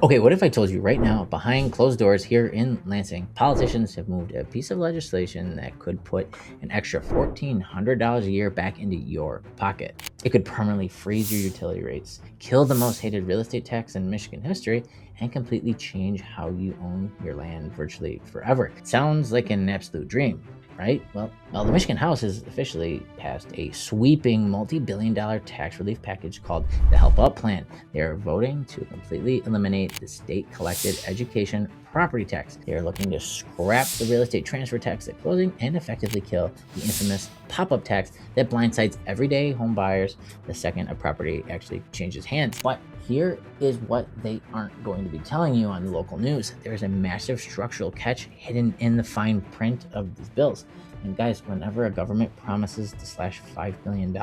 Okay, what if I told you right now, behind closed doors here in Lansing, politicians have moved a piece of legislation that could put an extra $1,400 a year back into your pocket? It could permanently freeze your utility rates, kill the most hated real estate tax in Michigan history, and completely change how you own your land virtually forever. Sounds like an absolute dream, right? Well, the Michigan House has officially passed a sweeping multi-billion-dollar tax relief package called the Help Up Plan. They are voting to completely eliminate the state-collected education property tax. They are looking to scrap the real estate transfer tax at closing and effectively kill the infamous pop-up tax that blindsides everyday home buyers the second a property actually changes hands. But here is what they aren't going to be telling you on the local news. There's a massive structural catch hidden in the fine print of these bills. And guys, whenever a government promises to slash $5 billion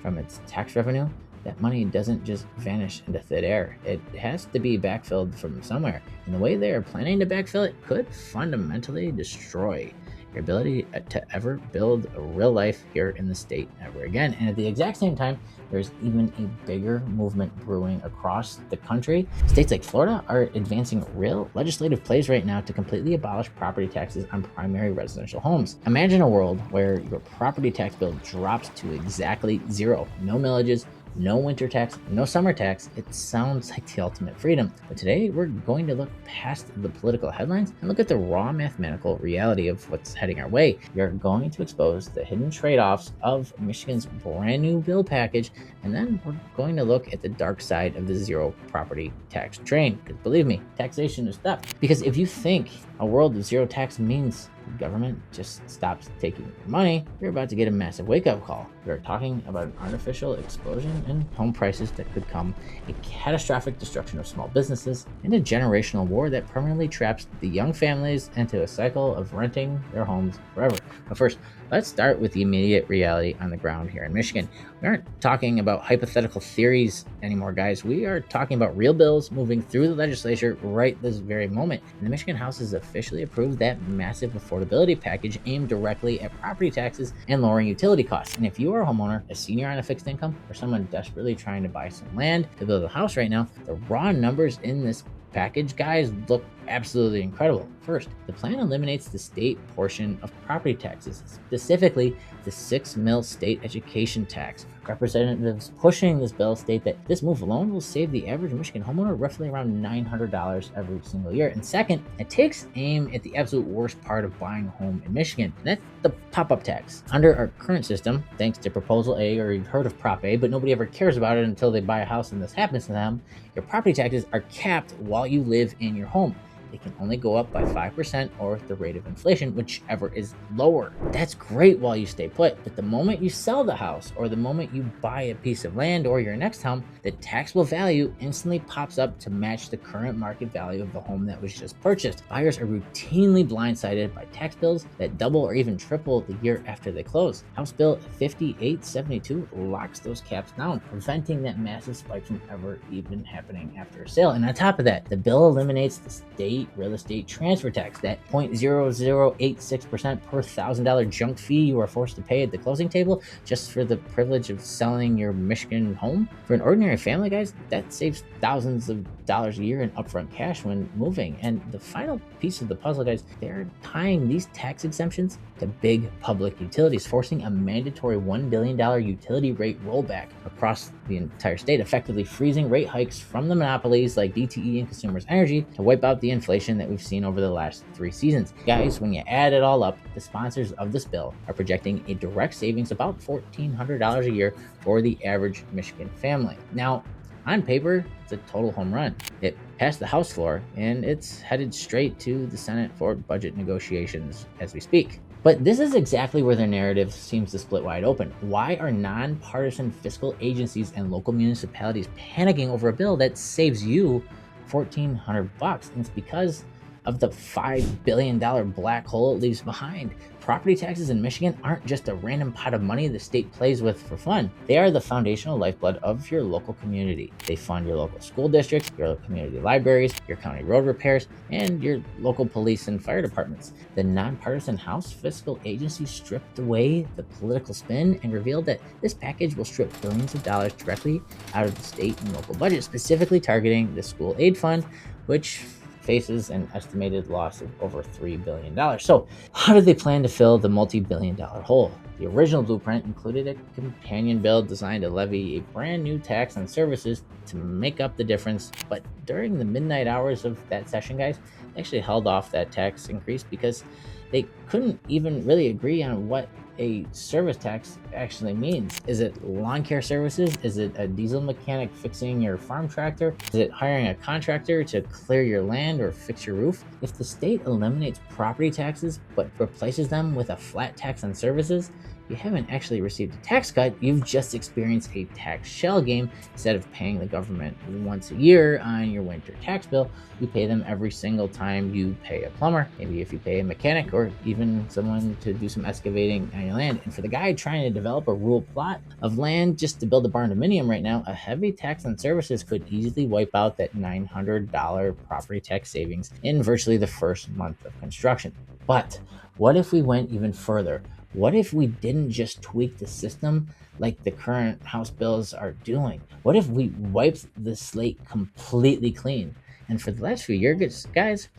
from its tax revenue, that money doesn't just vanish into thin air. It has to be backfilled from somewhere. And the way they are planning to backfill it could fundamentally destroy your ability to ever build a real life here in the state ever again. And at the exact same time, there's even a bigger movement brewing across the country. States like Florida are advancing real legislative plays right now to completely abolish property taxes on primary residential homes. Imagine a world where your property tax bill drops to exactly zero. No millages, no winter tax, no summer tax. It sounds like the ultimate freedom. But today we're going to look past the political headlines and look at the raw mathematical reality of what's heading our way. We're going to expose the hidden trade-offs of Michigan's brand new bill package, and then we're going to look at the dark side of the zero property tax train. Because believe me, taxation is theft. Because if you think a world of zero tax means the government just stops taking your money, you're about to get a massive wake-up call. We're talking about an artificial explosion in home prices that could come, a catastrophic destruction of small businesses, and a generational war that permanently traps the young families into a cycle of renting their homes forever. But first, let's start with the immediate reality on the ground here in Michigan. We aren't talking about hypothetical theories anymore, guys. We are talking about real bills moving through the legislature right this very moment. And the Michigan House has officially approved that massive affordability package aimed directly at property taxes and lowering utility costs. And if you are a homeowner, a senior on a fixed income, or someone desperately trying to buy some land to build a house right now, the raw numbers in this package, guys, look absolutely incredible. First, the plan eliminates the state portion of property taxes, specifically the $6 million state education tax. Representatives pushing this bill state that this move alone will save the average Michigan homeowner roughly around $900 every single year. And second, it takes aim at the absolute worst part of buying a home in Michigan, and that's the pop-up tax. Under our current system, thanks to Proposal A, or you've heard of Prop A, but nobody ever cares about it until they buy a house and this happens to them, your property taxes are capped while you live in your home. They can only go up by 5% or the rate of inflation, whichever is lower. That's great while you stay put, but the moment you sell the house or the moment you buy a piece of land or your next home, the taxable value instantly pops up to match the current market value of the home that was just purchased. Buyers are routinely blindsided by tax bills that double or even triple the year after they close. House Bill 5872 locks those caps down, preventing that massive spike from ever even happening after a sale. And on top of that, the bill eliminates the state real estate transfer tax, that 0.0086% per $1,000 junk fee you are forced to pay at the closing table just for the privilege of selling your Michigan home. For an ordinary family, guys, that saves thousands of dollars a year in upfront cash when moving. And the final piece of the puzzle, guys, they're tying these tax exemptions to big public utilities, forcing a mandatory $1 billion utility rate rollback across the entire state, effectively freezing rate hikes from the monopolies like DTE and Consumers Energy to wipe out the inflation that we've seen over the last 3 seasons. Guys, when you add it all up, the sponsors of this bill are projecting a direct savings about $1,400 a year for the average Michigan family. Now, on paper, it's a total home run. It passed the House floor, and it's headed straight to the Senate for budget negotiations as we speak. But this is exactly where the narrative seems to split wide open. Why are nonpartisan fiscal agencies and local municipalities panicking over a bill that saves you $1,400? And it's because of the $5 billion black hole it leaves behind. Property taxes in Michigan aren't just a random pot of money the state plays with for fun. They are the foundational lifeblood of your local community. They fund your local school districts, your local community libraries, your county road repairs, and your local police and fire departments. The nonpartisan House Fiscal Agency stripped away the political spin and revealed that this package will strip billions of dollars directly out of the state and local budget, specifically targeting the school aid fund, which faces an estimated loss of over $3 billion. So, how do they plan to fill the multi-billion-dollar hole? The original blueprint included a companion bill designed to levy a brand new tax on services to make up the difference. But during the midnight hours of that session, guys, they actually held off that tax increase because they couldn't even really agree on what a service tax actually means. Is it lawn care services? Is it a diesel mechanic fixing your farm tractor? Is it hiring a contractor to clear your land or fix your roof? If the state eliminates property taxes but replaces them with a flat tax on services, you haven't actually received a tax cut, you've just experienced a tax shell game. Instead of paying the government once a year on your winter tax bill, you pay them every single time you pay a plumber, maybe if you pay a mechanic or even someone to do some excavating on your land. And for the guy trying to develop a rural plot of land just to build a barn dominium right now, a heavy tax on services could easily wipe out that $900 property tax savings in virtually the first month of construction. But what if we went even further? What if we didn't just tweak the system like the current House bills are doing? What if we wiped the slate completely clean? And for the last few years, guys,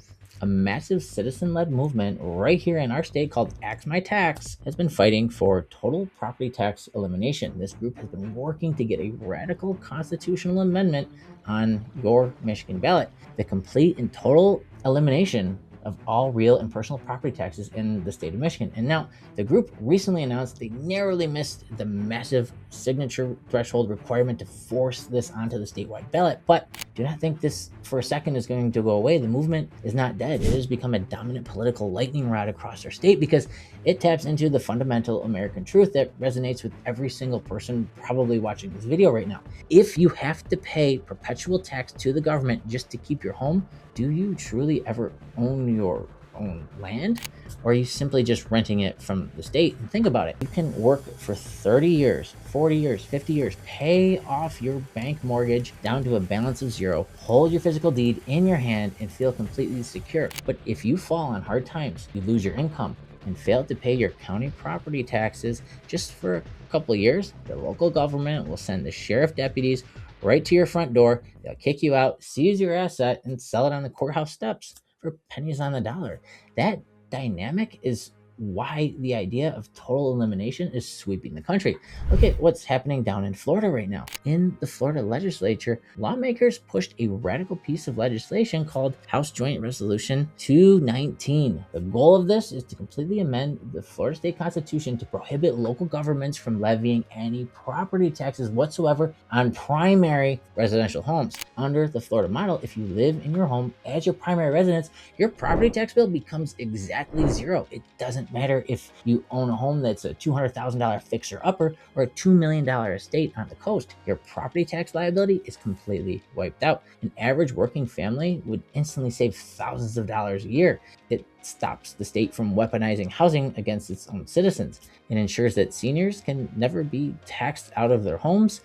a massive citizen-led movement right here in our state called Axe My Tax has been fighting for total property tax elimination. This group has been working to get a radical constitutional amendment on your Michigan ballot. The complete and total elimination of all real and personal property taxes in the state of Michigan. And now the group recently announced they narrowly missed the massive signature threshold requirement to force this onto the statewide ballot. But do not think this for a second is going to go away. The movement is not dead. It has become a dominant political lightning rod across our state because it taps into the fundamental American truth that resonates with every single person probably watching this video right now. If you have to pay perpetual tax to the government just to keep your home, do you truly ever own your own land? Or are you simply just renting it from the state? And think about it. You can work for 30 years, 40 years, 50 years, pay off your bank mortgage down to a balance of zero, hold your physical deed in your hand, and feel completely secure. But if you fall on hard times, you lose your income, and fail to pay your county property taxes just for a couple of years, the local government will send the sheriff deputies right to your front door. They'll kick you out, seize your asset, and sell it on the courthouse steps for pennies on the dollar. That dynamic is why the idea of total elimination is sweeping the country. Look at what's happening down in Florida right now. In the Florida legislature, lawmakers pushed a radical piece of legislation called House Joint Resolution 219. The goal of this is to completely amend the Florida state constitution to prohibit local governments from levying any property taxes whatsoever on primary residential homes. Under the Florida model, if you live in your home as your primary residence, your property tax bill becomes exactly zero. It doesn't matter if you own a home that's a $200,000 fixer-upper or a $2 million estate on the coast. Your property tax liability is completely wiped out. An average working family would instantly save thousands of dollars a year. It stops the state from weaponizing housing against its own citizens. It ensures that seniors can never be taxed out of their homes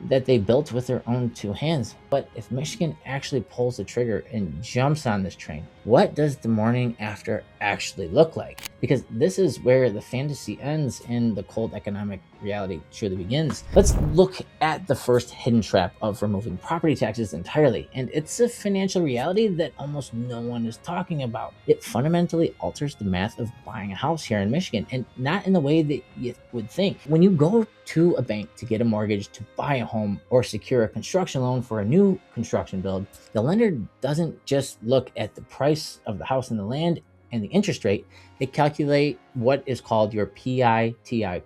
that they built with their own two hands. But if Michigan actually pulls the trigger and jumps on this train, what does the morning after actually look like? Because this is where the fantasy ends and the cold economic reality truly begins. Let's look at the first hidden trap of removing property taxes entirely. And it's a financial reality that almost no one is talking about. It fundamentally alters the math of buying a house here in Michigan, and not in the way that you would think. When you go to a bank to get a mortgage to buy a home or secure a construction loan for a new construction build, the lender doesn't just look at the price of the house and the land and the interest rate. They calculate what is called your PITI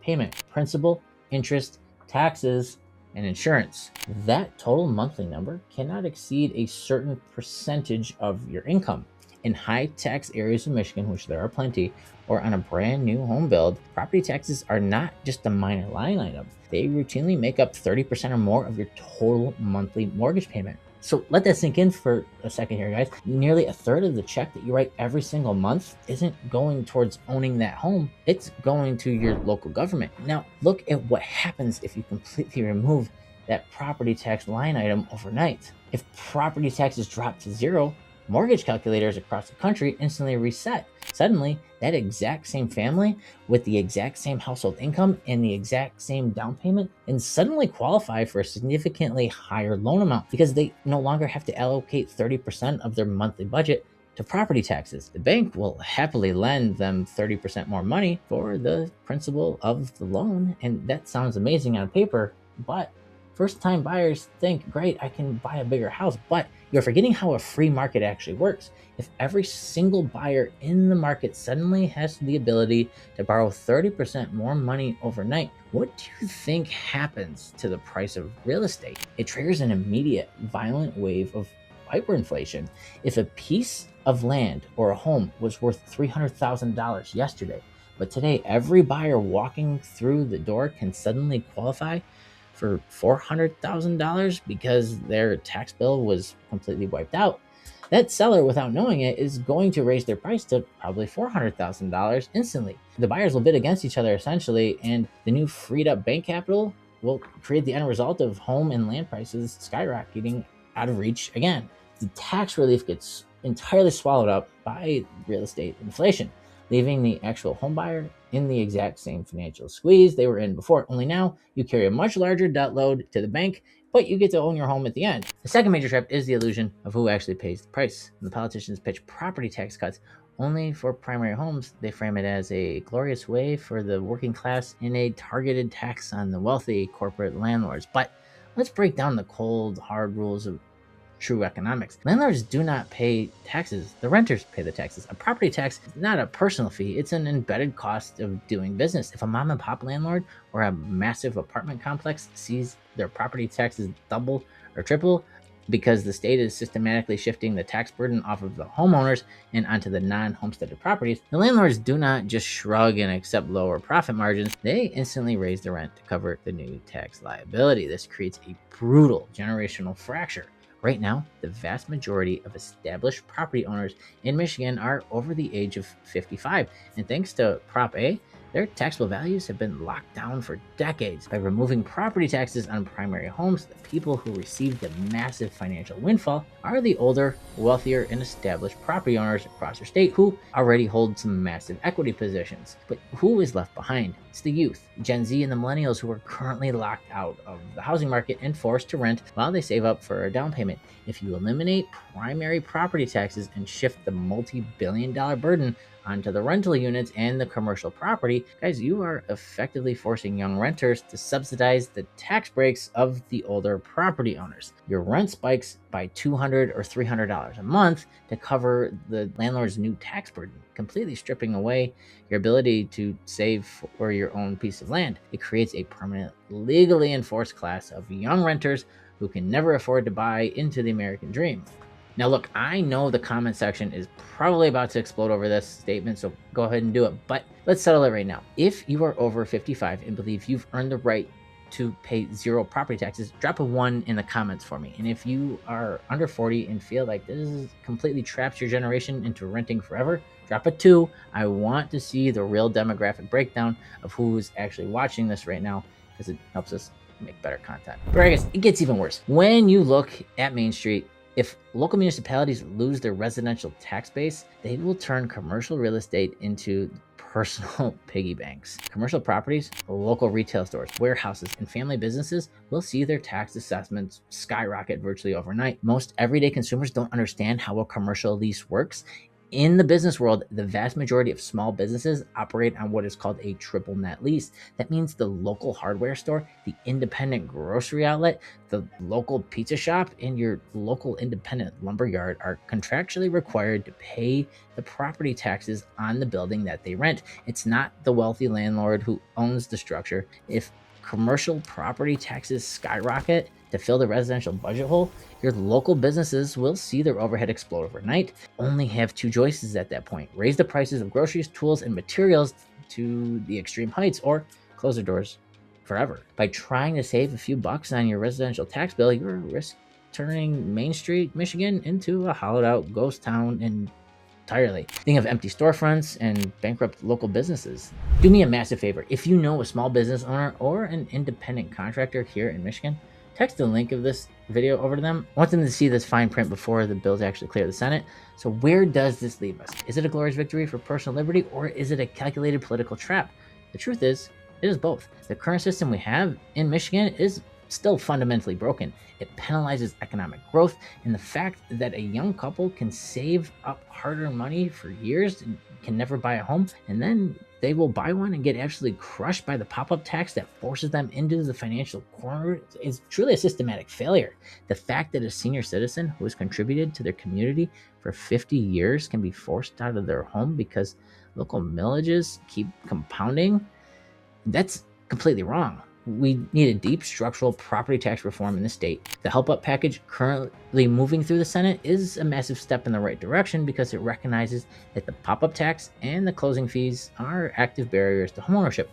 payment: principal, interest, taxes, and insurance. That total monthly number cannot exceed a certain percentage of your income. In high tax areas of Michigan, which there are plenty, or on a brand new home build, property taxes are not just a minor line item. They routinely make up 30% or more of your total monthly mortgage payment. So let that sink in for a second here, guys. Nearly a third of the check that you write every single month isn't going towards owning that home. It's going to your local government. Now, look at what happens if you completely remove that property tax line item overnight. If property taxes drop to zero, mortgage calculators across the country instantly reset. Suddenly, that exact same family with the exact same household income and the exact same down payment and suddenly qualify for a significantly higher loan amount because they no longer have to allocate 30% of their monthly budget to property taxes. The bank will happily lend them 30% more money for the principal of the loan, and that sounds amazing on paper, but first-time buyers think, great, I can buy a bigger house, but you're forgetting how a free market actually works. If every single buyer in the market suddenly has the ability to borrow 30% more money overnight, what do you think happens to the price of real estate? It triggers an immediate, violent wave of hyperinflation. If a piece of land or a home was worth $300,000 yesterday, but today every buyer walking through the door can suddenly qualify for $400,000 because their tax bill was completely wiped out, that seller, without knowing it, is going to raise their price to probably $400,000 instantly. The buyers will bid against each other essentially, and the new freed up bank capital will create the end result of home and land prices skyrocketing out of reach again. The tax relief gets entirely swallowed up by real estate inflation, leaving the actual home buyer in the exact same financial squeeze they were in before, only now you carry a much larger debt load to the bank, but you get to own your home at the end. The second major trap is the illusion of who actually pays the price. When the politicians pitch property tax cuts only for primary homes, they frame it as a glorious way for the working class and a targeted tax on the wealthy corporate landlords. But let's break down the cold, hard rules of true economics. Landlords do not pay taxes. The renters pay the taxes. A property tax is not a personal fee. It's an embedded cost of doing business. If a mom and pop landlord or a massive apartment complex sees their property taxes double or triple because the state is systematically shifting the tax burden off of the homeowners and onto the non-homesteaded properties, the landlords do not just shrug and accept lower profit margins. They instantly raise the rent to cover the new tax liability. This creates a brutal generational fracture. Right now, the vast majority of established property owners in Michigan are over the age of 55, and thanks to Prop A, their taxable values have been locked down for decades. By removing property taxes on primary homes, the people who receive the massive financial windfall are the older, wealthier, and established property owners across their state who already hold some massive equity positions. But who is left behind? It's the youth, Gen Z, and the millennials who are currently locked out of the housing market and forced to rent while they save up for a down payment. If you eliminate primary property taxes and shift the multi-billion-dollar burden onto the rental units and the commercial property, guys, you are effectively forcing young renters to subsidize the tax breaks of the older property owners. Your rent spikes by $200 or $300 a month to cover the landlord's new tax burden, completely stripping away your ability to save for your own piece of land. It creates a permanent, legally enforced class of young renters who can never afford to buy into the American dream. Now, look, I know the comment section is probably about to explode over this statement, so go ahead and do it, but let's settle it right now. If you are over 55 and believe you've earned the right to pay zero property taxes, drop a 1 in the comments for me. And if you are under 40 and feel like this completely traps your generation into renting forever, drop a 2. I want to see the real demographic breakdown of who's actually watching this right now, because it helps us make better content. But I guess it gets even worse. When you look at Main Street, if local municipalities lose their residential tax base, they will turn commercial real estate into personal piggy banks. Commercial properties, local retail stores, warehouses, and family businesses will see their tax assessments skyrocket virtually overnight. Most everyday consumers don't understand how a commercial lease works. In the business world, the vast majority of small businesses operate on what is called a triple net lease. That means the local hardware store, the independent grocery outlet, the local pizza shop, and your local independent lumber yard are contractually required to pay the property taxes on the building that they rent. It's not the wealthy landlord who owns the structure. If commercial property taxes skyrocket to fill the residential budget hole, your local businesses will see their overhead explode overnight. Only have 2 choices at that point: raise the prices of groceries, tools, and materials to the extreme heights, or close their doors forever. By trying to save a few bucks on your residential tax bill, you're turning Main Street, Michigan into a hollowed out ghost town entirely. Think of empty storefronts and bankrupt local businesses. Do me a massive favor. If you know a small business owner or an independent contractor here in Michigan, text the link of this video over to them. I want them to see this fine print before the bills actually clear the Senate. So where does this leave us? Is it a glorious victory for personal liberty, or is it a calculated political trap? The truth is, it is both. The current system we have in Michigan is still fundamentally broken. It penalizes economic growth, and the fact that a young couple can save up hard-earned money for years and can never buy a home, and then they will buy one and get absolutely crushed by the pop-up tax that forces them into the financial corner is truly a systematic failure. The fact that a senior citizen who has contributed to their community for 50 years can be forced out of their home because local millages keep compounding, that's completely wrong. We need a deep structural property tax reform in the state. The Help Up package currently moving through the Senate is a massive step in the right direction because it recognizes that the pop-up tax and the closing fees are active barriers to homeownership.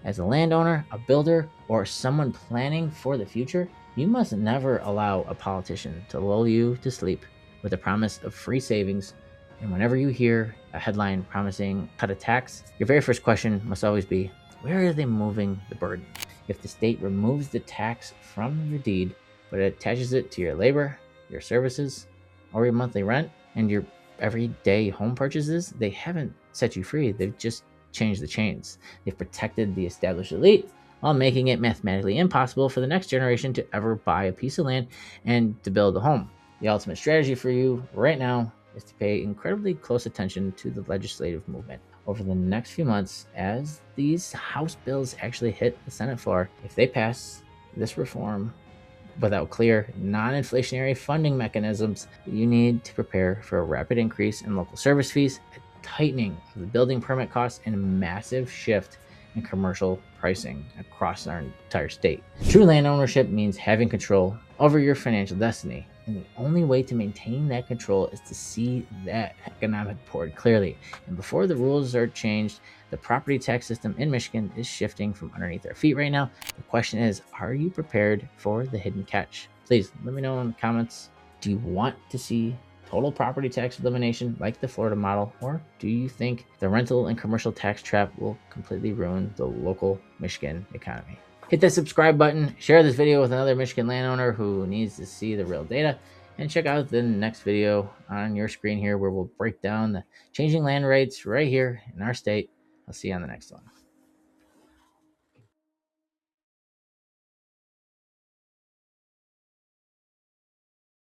As a landowner, a builder, or someone planning for the future, you must never allow a politician to lull you to sleep with a promise of free savings. And whenever you hear a headline promising cut a tax, your very first question must always be, where are they moving the burden? If the state removes the tax from your deed, but it attaches it to your labor, your services, or your monthly rent, and your everyday home purchases, they haven't set you free. They've just changed the chains. They've protected the established elite while making it mathematically impossible for the next generation to ever buy a piece of land and to build a home. The ultimate strategy for you right now is to pay incredibly close attention to the legislative movement over the next few months as these House bills actually hit the Senate floor. If they pass this reform without clear, non-inflationary funding mechanisms, you need to prepare for a rapid increase in local service fees, a tightening of the building permit costs, and a massive shift in commercial pricing across our entire state. True land ownership means having control over your financial destiny. And the only way to maintain that control is to see that economic board clearly. And before the rules are changed, the property tax system in Michigan is shifting from underneath our feet right now. The question is, are you prepared for the hidden catch? Please let me know in the comments. Do you want to see total property tax elimination like the Florida model, or do you think the rental and commercial tax trap will completely ruin the local Michigan economy? Hit that subscribe button, share this video with another Michigan landowner who needs to see the real data, and check out the next video on your screen here where we'll break down the changing land rates right here in our state. I'll see you on the next one.